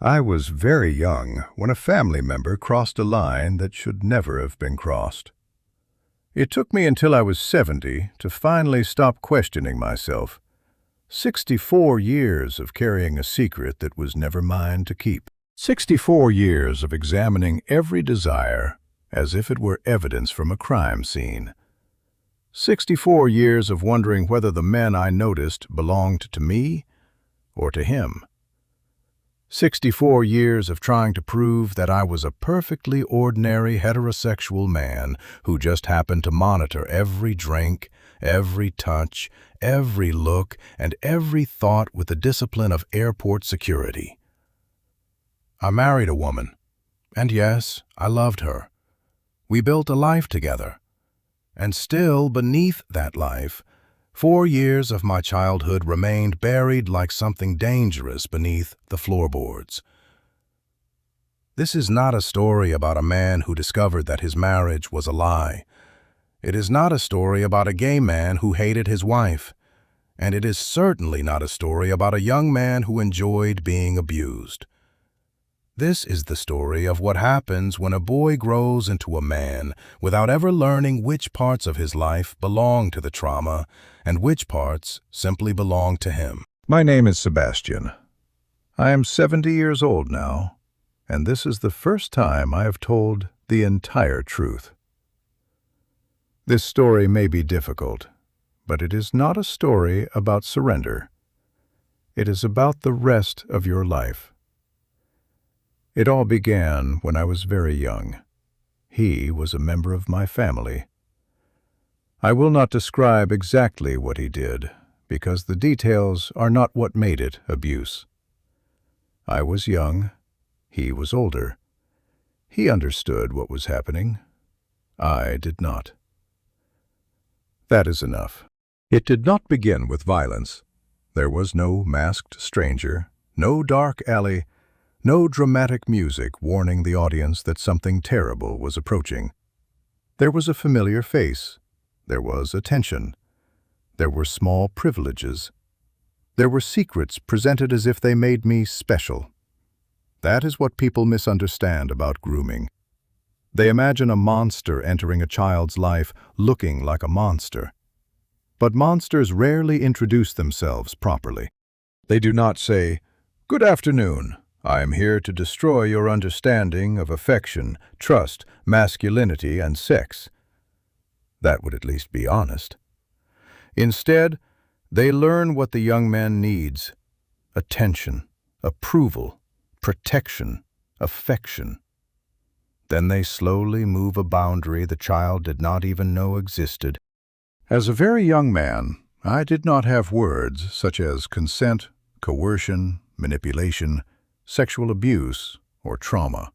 I was very young when a family member crossed a line that should never have been crossed. It took me until I was 70 to finally stop questioning myself. 64 years of carrying a secret that was never mine to keep. 64 years of examining every desire as if it were evidence from a crime scene. 64 years of wondering whether the men I noticed belonged to me or to him. 64 years of trying to prove that I was a perfectly ordinary heterosexual man who just happened to monitor every drink, every touch, every look, and every thought with the discipline of airport security. I married a woman, and yes, I loved her. We built a life together. And still, beneath that life, 4 years of my childhood remained buried like something dangerous beneath the floorboards. This is not a story about a man who discovered that his marriage was a lie. It is not a story about a gay man who hated his wife. And it is certainly not a story about a young man who enjoyed being abused. This is the story of what happens when a boy grows into a man without ever learning which parts of his life belong to the trauma and which parts simply belong to him. My name is Sebastian. I am 70 years old now, and this is the first time I have told the entire truth. This story may be difficult, but it is not a story about surrender. It is about the rest of your life. It all began when I was very young. He was a member of my family. I will not describe exactly what he did, because the details are not what made it abuse. I was young. He was older. He understood what was happening. I did not. That is enough. It did not begin with violence. There was no masked stranger, no dark alley, no dramatic music warning the audience that something terrible was approaching. There was a familiar face. There was attention. There were small privileges. There were secrets presented as if they made me special. That is what people misunderstand about grooming. They imagine a monster entering a child's life looking like a monster. But monsters rarely introduce themselves properly. They do not say, "Good afternoon. I am here to destroy your understanding of affection, trust, masculinity, and sex." That would at least be honest. Instead, they learn what the young man needs: attention, approval, protection, affection. Then they slowly move a boundary the child did not even know existed. As a very young man, I did not have words such as consent, coercion, manipulation, sexual abuse, or trauma.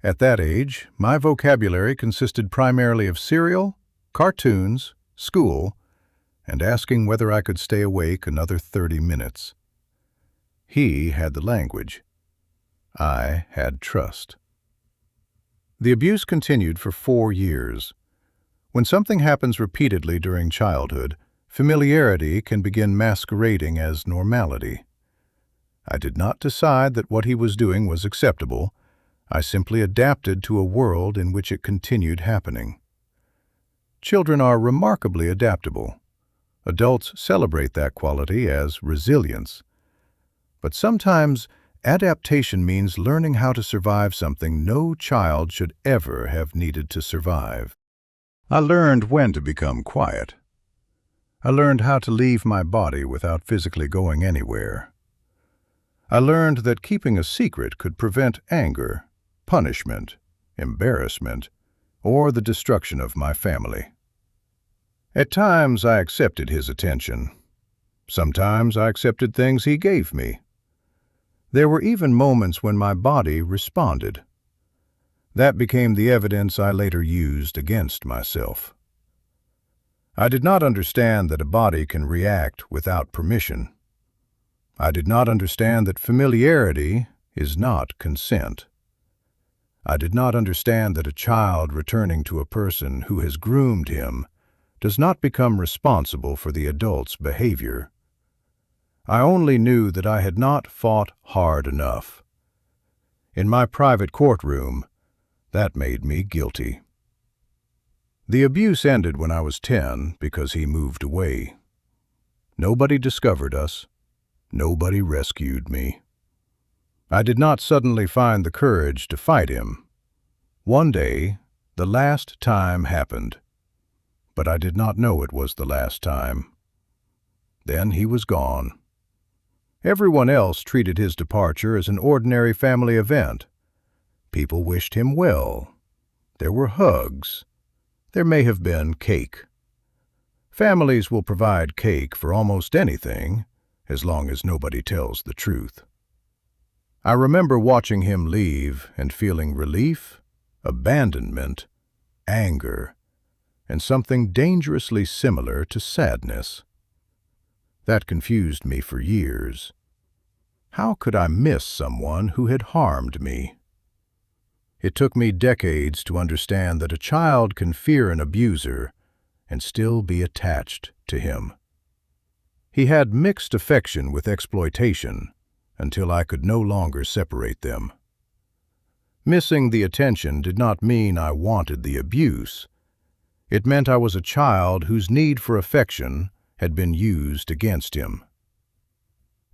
At that age, my vocabulary consisted primarily of cereal, cartoons, school, and asking whether I could stay awake another 30 minutes. He had the language. I had trust. The abuse continued for 4 years. When something happens repeatedly during childhood, familiarity can begin masquerading as normality. I did not decide that what he was doing was acceptable. I simply adapted to a world in which it continued happening. Children are remarkably adaptable. Adults celebrate that quality as resilience. But sometimes adaptation means learning how to survive something no child should ever have needed to survive. I learned when to become quiet. I learned how to leave my body without physically going anywhere. I learned that keeping a secret could prevent anger, punishment, embarrassment, or the destruction of my family. At times I accepted his attention. Sometimes I accepted things he gave me. There were even moments when my body responded. That became the evidence I later used against myself. I did not understand that a body can react without permission. I did not understand that familiarity is not consent. I did not understand that a child returning to a person who has groomed him does not become responsible for the adult's behavior. I only knew that I had not fought hard enough. In my private courtroom, that made me guilty. The abuse ended when I was 10 because he moved away. Nobody discovered us. Nobody rescued me. I did not suddenly find the courage to fight him. One day, the last time happened, but I did not know it was the last time. Then he was gone. Everyone else treated his departure as an ordinary family event. People wished him well. There were hugs. There may have been cake. Families will provide cake for almost anything, as long as nobody tells the truth. I remember watching him leave and feeling relief, abandonment, anger, and something dangerously similar to sadness. That confused me for years. How could I miss someone who had harmed me? It took me decades to understand that a child can fear an abuser and still be attached to him. He had mixed affection with exploitation until I could no longer separate them. Missing the attention did not mean I wanted the abuse. It meant I was a child whose need for affection had been used against him.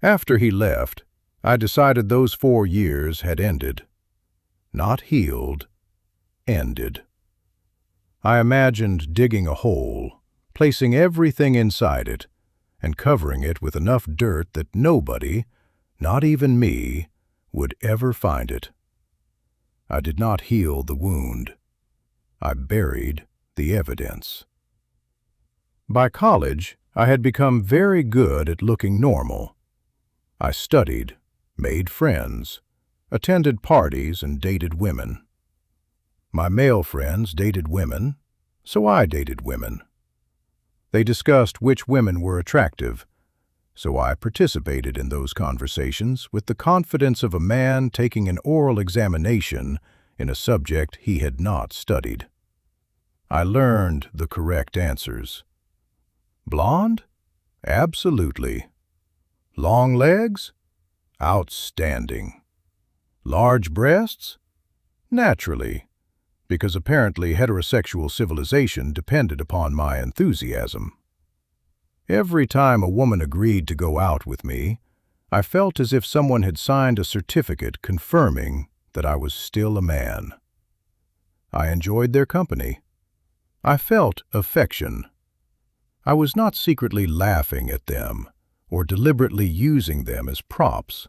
After he left, I decided those 4 years had ended. Not healed, ended. I imagined digging a hole, placing everything inside it, and covering it with enough dirt that nobody, not even me, would ever find it. I did not heal the wound. I buried the evidence. By college, I had become very good at looking normal. I studied, made friends, attended parties, and dated women. My male friends dated women, so I dated women. They discussed which women were attractive, so I participated in those conversations with the confidence of a man taking an oral examination in a subject he had not studied. I learned the correct answers. Blonde? Absolutely. Long legs? Outstanding. Large breasts? Naturally, because apparently heterosexual civilization depended upon my enthusiasm. Every time a woman agreed to go out with me, I felt as if someone had signed a certificate confirming that I was still a man. I enjoyed their company. I felt affection. I was not secretly laughing at them or deliberately using them as props.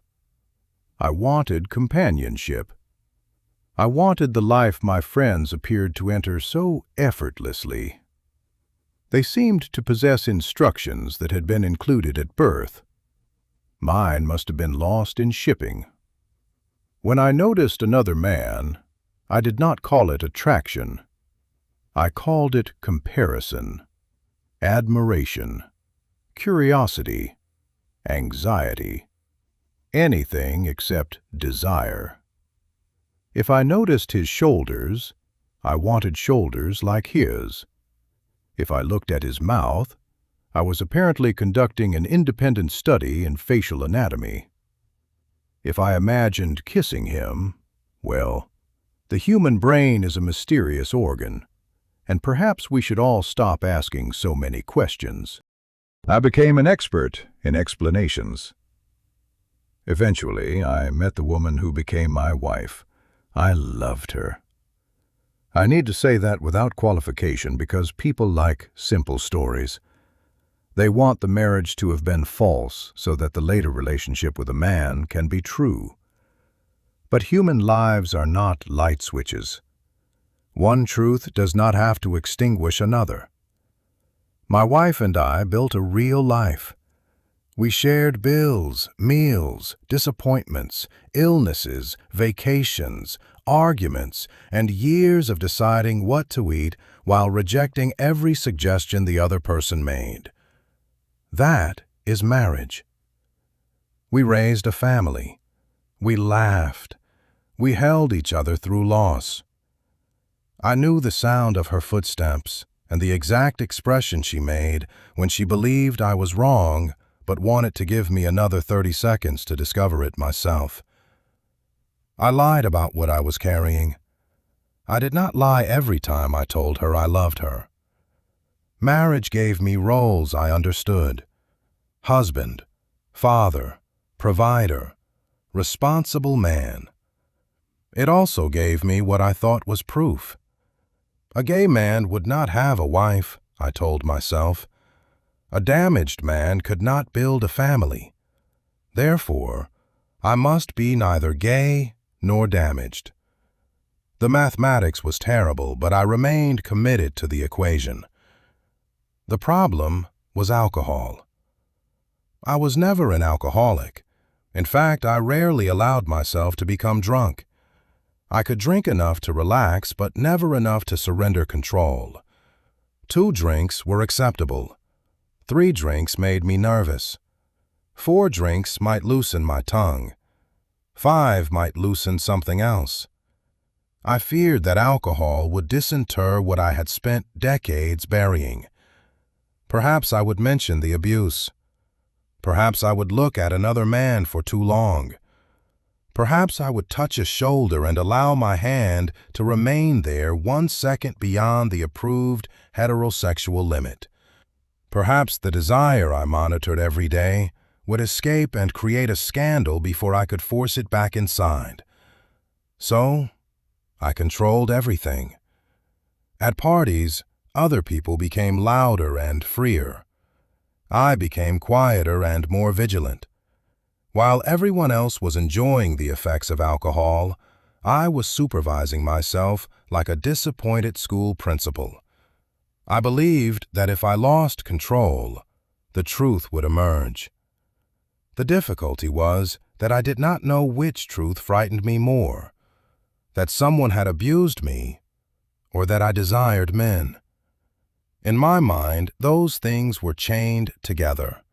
I wanted companionship. I wanted the life my friends appeared to enter so effortlessly. They seemed to possess instructions that had been included at birth. Mine must have been lost in shipping. When I noticed another man, I did not call it attraction. I called it comparison, admiration, curiosity, anxiety, anything except desire. If I noticed his shoulders, I wanted shoulders like his. If I looked at his mouth, I was apparently conducting an independent study in facial anatomy. If I imagined kissing him, well, the human brain is a mysterious organ, and perhaps we should all stop asking so many questions. I became an expert in explanations. Eventually, I met the woman who became my wife. I loved her. I need to say that without qualification because people like simple stories. They want the marriage to have been false so that the later relationship with a man can be true. But human lives are not light switches. One truth does not have to extinguish another. My wife and I built a real life. We shared bills, meals, disappointments, illnesses, vacations, arguments, and years of deciding what to eat while rejecting every suggestion the other person made. That is marriage. We raised a family. We laughed. We held each other through loss. I knew the sound of her footsteps and the exact expression she made when she believed I was wrong but wanted to give me another 30 seconds to discover it myself. I lied about what I was carrying. I did not lie every time I told her I loved her. Marriage gave me roles I understood: husband, father, provider, responsible man. It also gave me what I thought was proof. A gay man would not have a wife, I told myself. A damaged man could not build a family. Therefore, I must be neither gay nor damaged. The mathematics was terrible, but I remained committed to the equation. The problem was alcohol. I was never an alcoholic. In fact, I rarely allowed myself to become drunk. I could drink enough to relax, but never enough to surrender control. 2 drinks were acceptable. 3 drinks made me nervous. 4 drinks might loosen my tongue. 5 might loosen something else. I feared that alcohol would disinter what I had spent decades burying. Perhaps I would mention the abuse. Perhaps I would look at another man for too long. Perhaps I would touch a shoulder and allow my hand to remain there 1 second beyond the approved heterosexual limit. Perhaps the desire I monitored every day would escape and create a scandal before I could force it back inside. So, I controlled everything. At parties, other people became louder and freer. I became quieter and more vigilant. While everyone else was enjoying the effects of alcohol, I was supervising myself like a disappointed school principal. I believed that if I lost control, the truth would emerge. The difficulty was that I did not know which truth frightened me more: that someone had abused me, or that I desired men. In my mind, those things were chained together.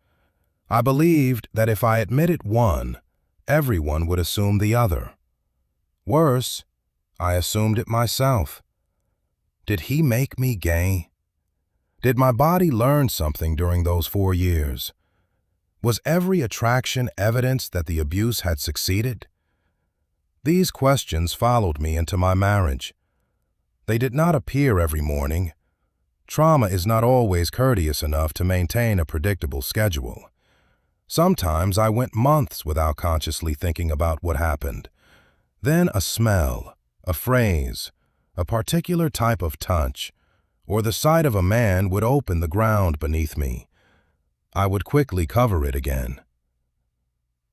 I believed that if I admitted one, everyone would assume the other. Worse, I assumed it myself. Did he make me gay? Did my body learn something during those 4 years? Was every attraction evidence that the abuse had succeeded? These questions followed me into my marriage. They did not appear every morning. Trauma is not always courteous enough to maintain a predictable schedule. Sometimes I went months without consciously thinking about what happened. Then a smell, a phrase, a particular type of touch, or the sight of a man would open the ground beneath me. I would quickly cover it again.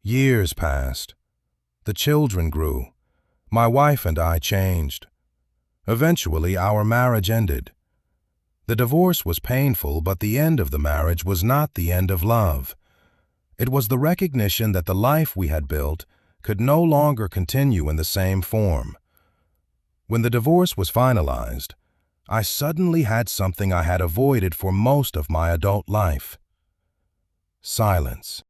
Years passed. The children grew. My wife and I changed. Eventually, our marriage ended. The divorce was painful, but the end of the marriage was not the end of love. It was the recognition that the life we had built could no longer continue in the same form. When the divorce was finalized, I suddenly had something I had avoided for most of my adult life: silence.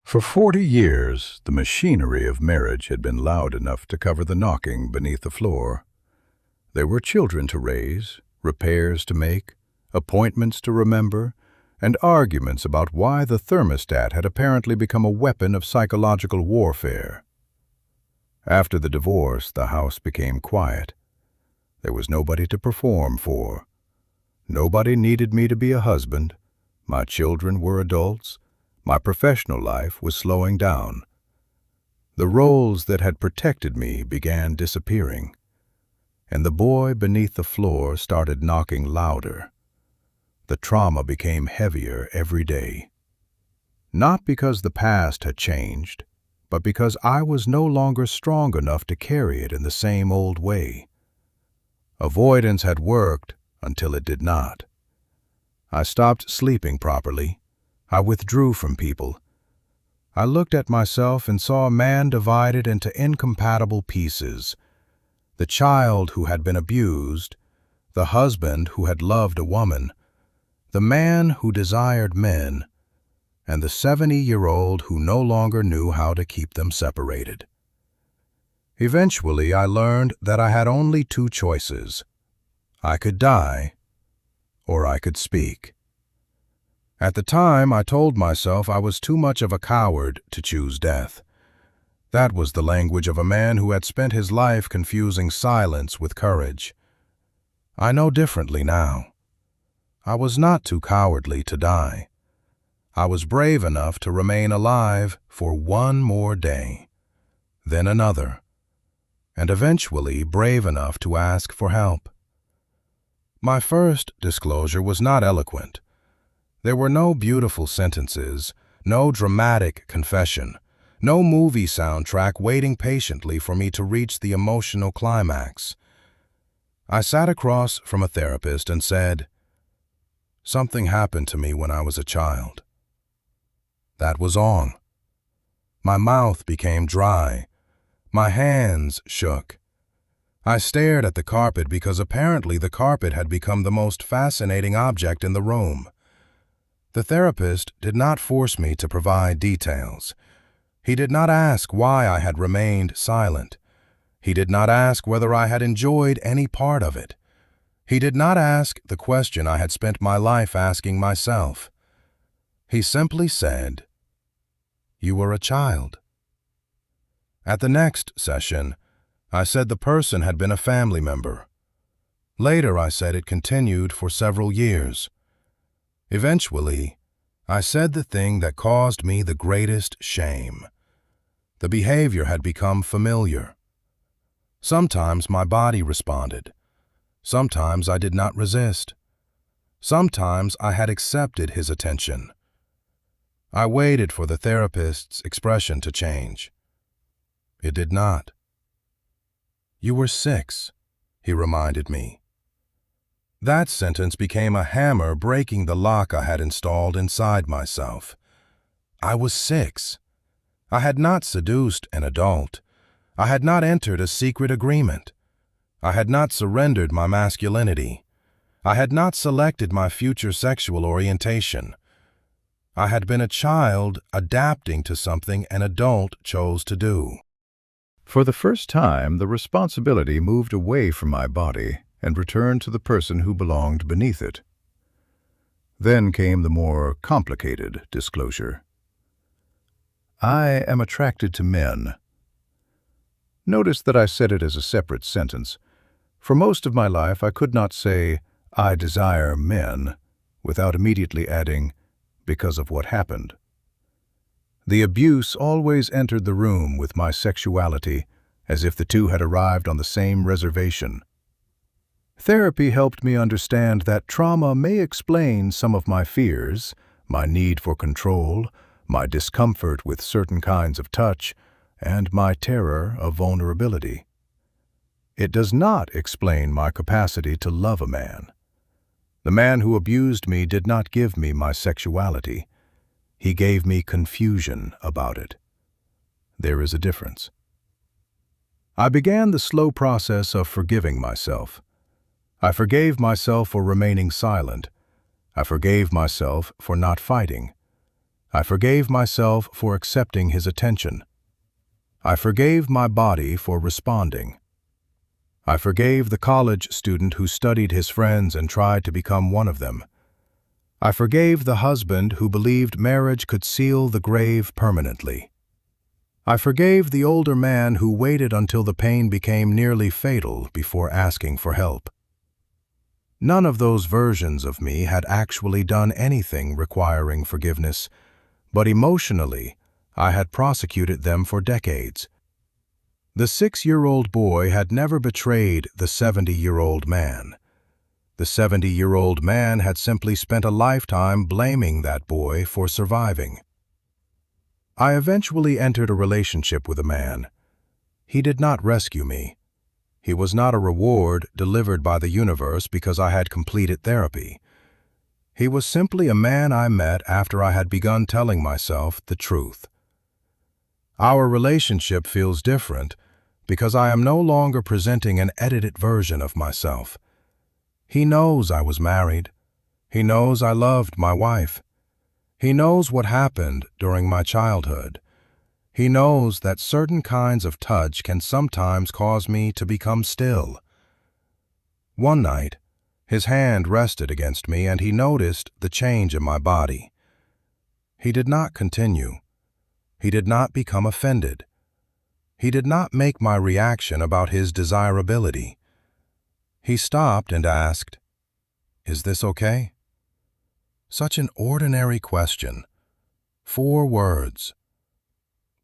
For 40 years, the machinery of marriage had been loud enough to cover the knocking beneath the floor. There were children to raise, repairs to make, appointments to remember, and arguments about why the thermostat had apparently become a weapon of psychological warfare. After the divorce, the house became quiet. There was nobody to perform for. Nobody needed me to be a husband. My children were adults. My professional life was slowing down. The roles that had protected me began disappearing, and the boy beneath the floor started knocking louder. The trauma became heavier every day. Not because the past had changed, but because I was no longer strong enough to carry it in the same old way. Avoidance had worked until it did not. I stopped sleeping properly. I withdrew from people. I looked at myself and saw a man divided into incompatible pieces: the child who had been abused, the husband who had loved a woman, the man who desired men, and the 70-year-old who no longer knew how to keep them separated. Eventually, I learned that I had only 2 choices. I could die, or I could speak. At the time, I told myself I was too much of a coward to choose death. That was the language of a man who had spent his life confusing silence with courage. I know differently now. I was not too cowardly to die. I was brave enough to remain alive for one more day, then another, and eventually brave enough to ask for help. My first disclosure was not eloquent. There were no beautiful sentences, no dramatic confession, no movie soundtrack waiting patiently for me to reach the emotional climax. I sat across from a therapist and said, "Something happened to me when I was a child." That was all. My mouth became dry. My hands shook. I stared at the carpet because apparently the carpet had become the most fascinating object in the room. The therapist did not force me to provide details. He did not ask why I had remained silent. He did not ask whether I had enjoyed any part of it. He did not ask the question I had spent my life asking myself. He simply said, "You were a child." At the next session, I said the person had been a family member. Later, I said it continued for several years. Eventually, I said the thing that caused me the greatest shame. The behavior had become familiar. Sometimes my body responded. Sometimes I did not resist. Sometimes I had accepted his attention. I waited for the therapist's expression to change. It did not. "You were 6, he reminded me. That sentence became a hammer breaking the lock I had installed inside myself. I was 6. I had not seduced an adult. I had not entered a secret agreement. I had not surrendered my masculinity. I had not selected my future sexual orientation. I had been a child adapting to something an adult chose to do. For the first time, the responsibility moved away from my body and returned to the person who belonged beneath it. Then came the more complicated disclosure. I am attracted to men. Notice that I said it as a separate sentence. For most of my life, I could not say, "I desire men," without immediately adding, "because of what happened." The abuse always entered the room with my sexuality, as if the two had arrived on the same reservation. Therapy helped me understand that trauma may explain some of my fears, my need for control, my discomfort with certain kinds of touch, and my terror of vulnerability. It does not explain my capacity to love a man. The man who abused me did not give me my sexuality. He gave me confusion about it. There is a difference. I began the slow process of forgiving myself. I forgave myself for remaining silent. I forgave myself for not fighting. I forgave myself for accepting his attention. I forgave my body for responding. I forgave the college student who studied his friends and tried to become one of them. I forgave the husband who believed marriage could seal the grave permanently. I forgave the older man who waited until the pain became nearly fatal before asking for help. None of those versions of me had actually done anything requiring forgiveness, but emotionally, I had prosecuted them for decades. The 6-year-old boy had never betrayed the 70-year-old man. The 70-year-old man had simply spent a lifetime blaming that boy for surviving. I eventually entered a relationship with a man. He did not rescue me. He was not a reward delivered by the universe because I had completed therapy. He was simply a man I met after I had begun telling myself the truth. Our relationship feels different because I am no longer presenting an edited version of myself. He knows I was married. He knows I loved my wife. He knows what happened during my childhood. He knows that certain kinds of touch can sometimes cause me to become still. One night, his hand rested against me and he noticed the change in my body. He did not continue. He did not become offended. He did not make my reaction about his desirability. He stopped and asked, "Is this okay?" Such an ordinary question. 4 words.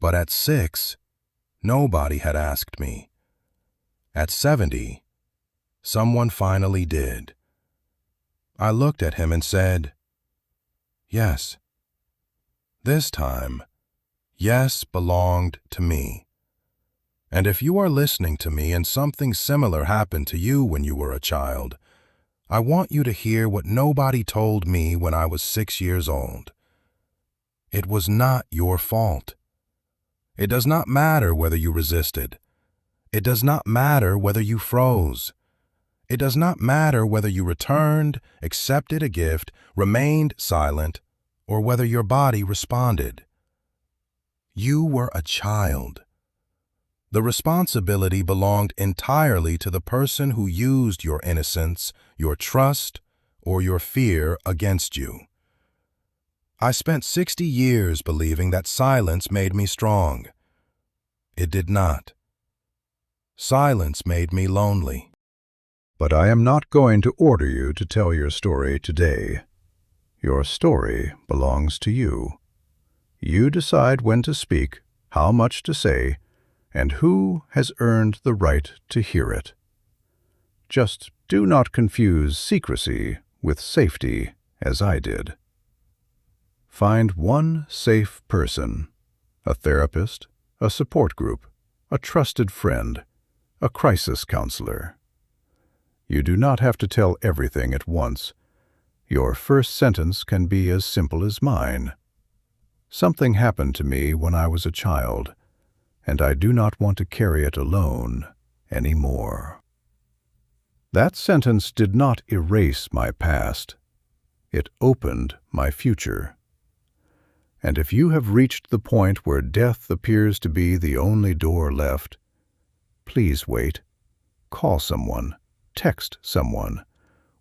But at 6, nobody had asked me. At 70, someone finally did. I looked at him and said, "Yes." This time, yes belonged to me. And if you are listening to me and something similar happened to you when you were a child, I want you to hear what nobody told me when I was 6 years old. It was not your fault. It does not matter whether you resisted. It does not matter whether you froze. It does not matter whether you returned, accepted a gift, remained silent, or whether your body responded. You were a child. The responsibility belonged entirely to the person who used your innocence, your trust, or your fear against you. I spent 60 years believing that silence made me strong. It did not. Silence made me lonely. But I am not going to order you to tell your story today. Your story belongs to you. You decide when to speak, how much to say, and who has earned the right to hear it. Just do not confuse secrecy with safety, as I did. Find one safe person, a therapist, a support group, a trusted friend, a crisis counselor. You do not have to tell everything at once. Your first sentence can be as simple as mine. Something happened to me when I was a child, and I do not want to carry it alone anymore. That sentence did not erase my past. It opened my future. And if you have reached the point where death appears to be the only door left, please wait. Call someone, text someone,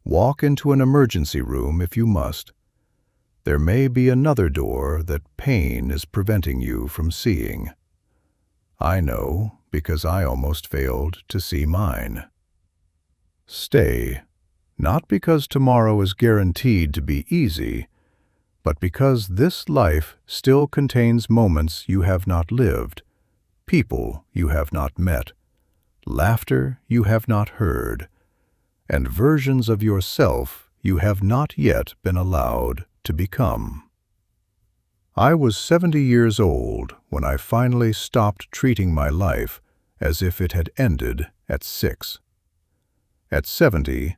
walk into an emergency room if you must. There may be another door that pain is preventing you from seeing. I know because I almost failed to see mine. Stay, not because tomorrow is guaranteed to be easy, but because this life still contains moments you have not lived, people you have not met, laughter you have not heard, and versions of yourself you have not yet been allowed to become. I was 70 years old when I finally stopped treating my life as if it had ended at 6. At 70,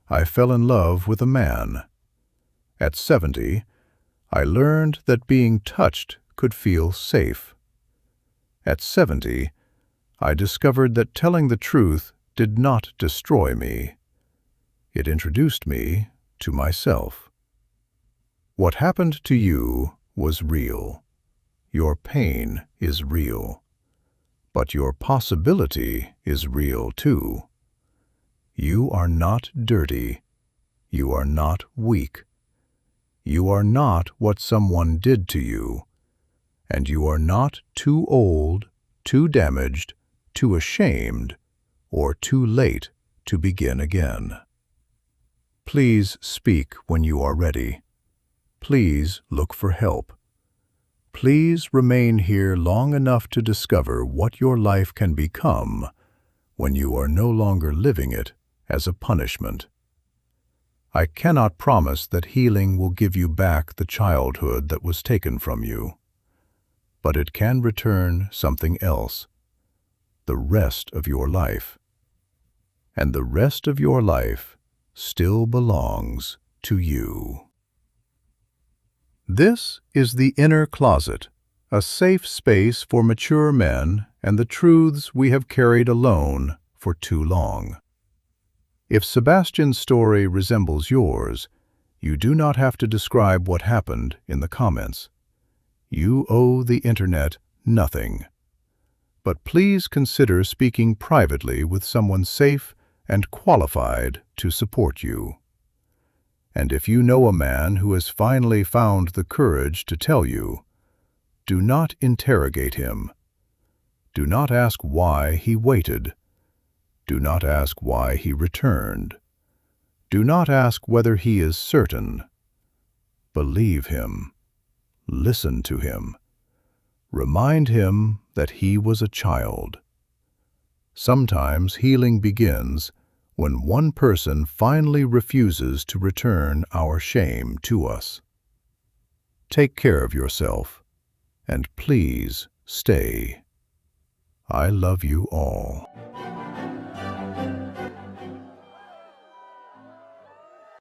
I fell in love with a man. At 70, I learned that being touched could feel safe. At 70, I discovered that telling the truth did not destroy me. It introduced me to myself. What happened to you was real. Your pain is real. But your possibility is real too. You are not dirty. You are not weak. You are not what someone did to you. And you are not too old, too damaged, too ashamed, or too late to begin again. Please speak when you are ready. Please look for help. Please remain here long enough to discover what your life can become when you are no longer living it as a punishment. I cannot promise that healing will give you back the childhood that was taken from you, but it can return something else, the rest of your life. And the rest of your life still belongs to you. This is the inner closet, a safe space for mature men and the truths we have carried alone for too long. If Sebastian's story resembles yours, you do not have to describe what happened in the comments. You owe the internet nothing. But please consider speaking privately with someone safe and qualified to support you. And if you know a man who has finally found the courage to tell you, do not interrogate him. Do not ask why he waited. Do not ask why he returned. Do not ask whether he is certain. Believe him. Listen to him. Remind him that he was a child. Sometimes healing begins when one person finally refuses to return our shame to us. Take care of yourself, and please stay. I love you all.